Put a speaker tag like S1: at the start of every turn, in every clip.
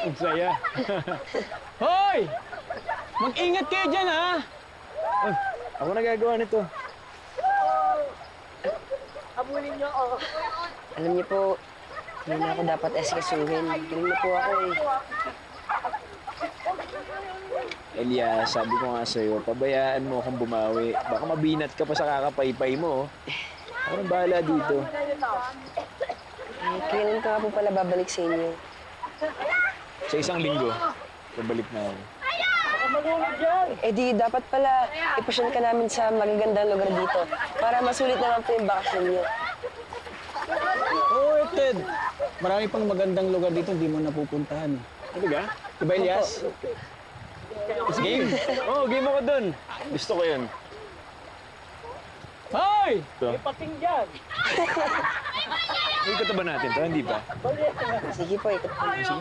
S1: Ang saya. Hoy! Mag-ingat kayo dyan, ha? Ay, ako nagagawa nito.
S2: Habulin niyo ako.
S3: Alam niyo po, hindi na ako dapat eskasuhin. Galing na po ako eh.
S1: Elias, sabi ko nga sa'yo, pabayaan mo akong bumawi. Baka mabinat ka pa sa kakapaypay mo. Ako nang bahala dito.
S3: Eh, kailan ka nga po pala babalik sa inyo?
S1: Sa isang linggo, babalik na ako.
S3: Eh di, dapat pala ipasyon ka namin sa magagandang lugar dito para masulit naman po yung bakasyon niyo.
S1: Oo, Ted. Marami pang magandang lugar dito hindi mo napupuntahan. Ano ba? Diba, Elias? Game? Oo, game ako dun. Gusto ko yun. Hoy! May pating dyan! Ikot na ba natin to? Hindi ba?
S3: Sige po, ikot po.
S1: Sige.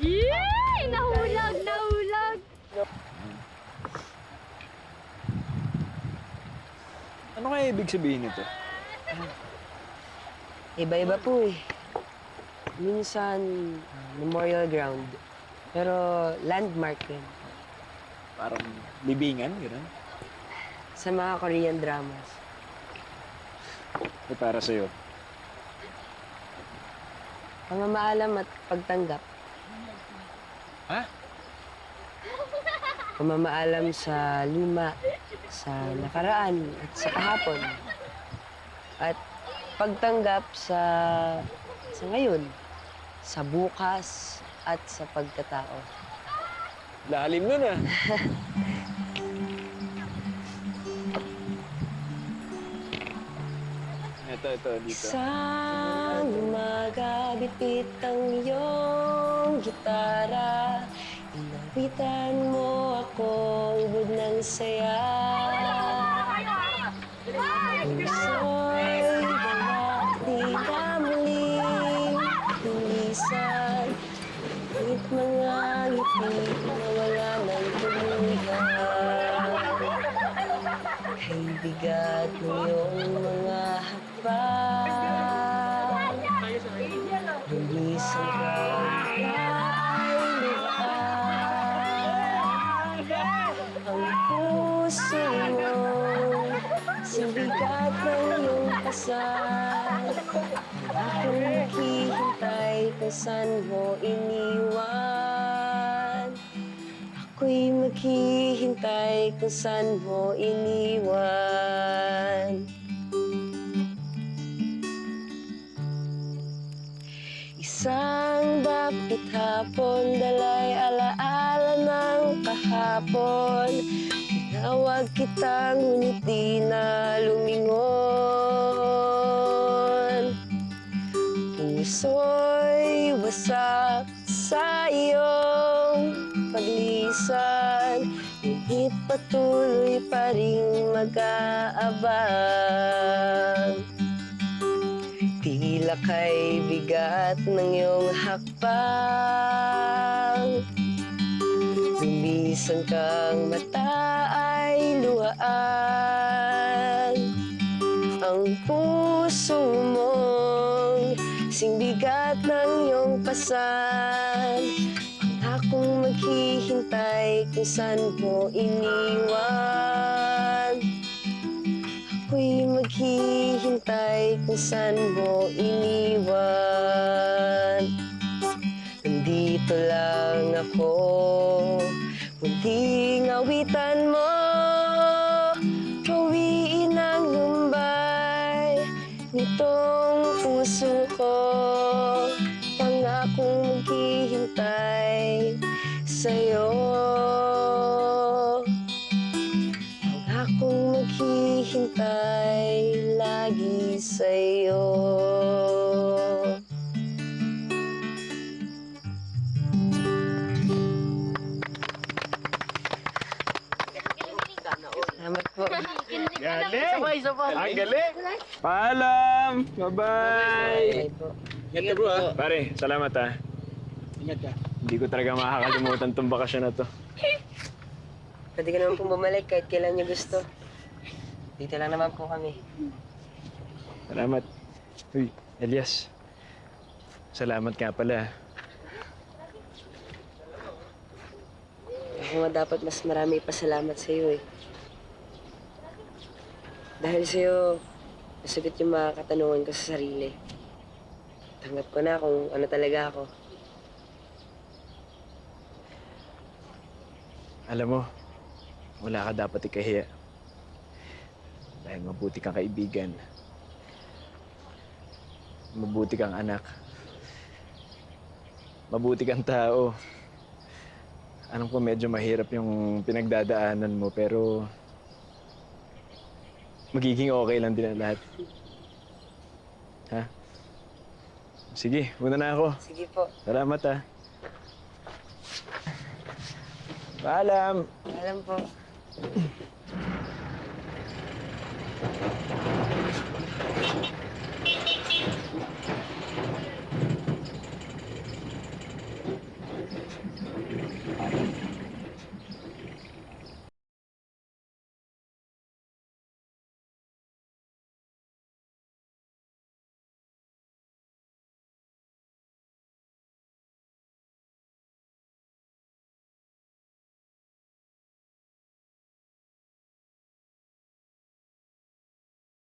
S4: Yay! Nahulag! Nahulag!
S1: Ano kaya ibig sabihin nito?
S3: Iba-iba po eh. Minsan, memorial ground. Pero landmark yun.
S1: Parang libingan, gano'n?
S3: Sa mga Korean dramas.
S1: Eh, para sa'yo.
S3: Pamamaalam at pagtanggap.
S1: Ha?
S3: Pamamaalam sa luma, sa nakaraan at sa kahapon. At pagtanggap sa ngayon, sa bukas at sa pagkatao.
S1: Lalim nun, ah. Ito, dito.
S3: Isang umaga, bitbit ang iyong gitara. Inawitan mo ako, ubod ng saya. Puso'y galak, di ka muling lumisan. Kahit mga ngiti na wala ng tuluyan. Kay bigat ng iyong mga hakbang. Lumisan ka ay ang puso mo, sibigat ng iyong kasal. Akong naghihintay kung saan mo iniwan. Ako'y maghihintay kung saan mo iniwan. Isang bakit hapon, dalay alaala ng kahapon. Tinawag kita, ngunit di na lumingon. Puso'y wasak sa iyong paglisan, ngunit patuloy pa rin mag-aabang. Tila kay bigat ng iyong hakbang. Lumisan kang mata ay luhaan. Ang puso mong singbigat ng iyong pasan. Akong maghihintay kung saan mo iniwan. Ako'y maghihintay naghihintay kung saan mo iniwan. Nandito lang ako, munting awitan mo. Hawiin ang lumbay nitong puso ko. Pangakong maghihintay sa'yo. Pangakong maghihintay lagi sa'yo. Salamat po.
S1: Galing!
S2: Isa pa.
S1: Ang galing! Paalam! Bye-bye!
S3: Bye po.
S1: Ingat ka bro ha. Pare, salamat ha.
S2: Ingat ka.
S1: Hindi ko talaga makakalimutan tong bakasyon na to.
S3: Pwede ka naman pong bumalik kahit kailan niyo gusto. Dito lang naman po kami.
S1: Salamat. Uy, Elias. Salamat nga pala.
S3: Ako nga dapat mas marami pasalamat sa iyo eh. Dahil sa iyo, nasagot yung mga katanungan ko sa sarili. Tanggap ko na kung ano talaga ako.
S1: Alam mo, wala ka dapat ikahiya. Dahil mabuti kang kaibigan. Mabuti kang anak. Mabuti kang tao. Alam ko medyo mahirap yung pinagdadaanan mo, pero magiging okay lang din ang lahat. Ha? Sige, muna na ako.
S3: Sige po.
S1: Salamat ha. Paalam!
S3: Alam po.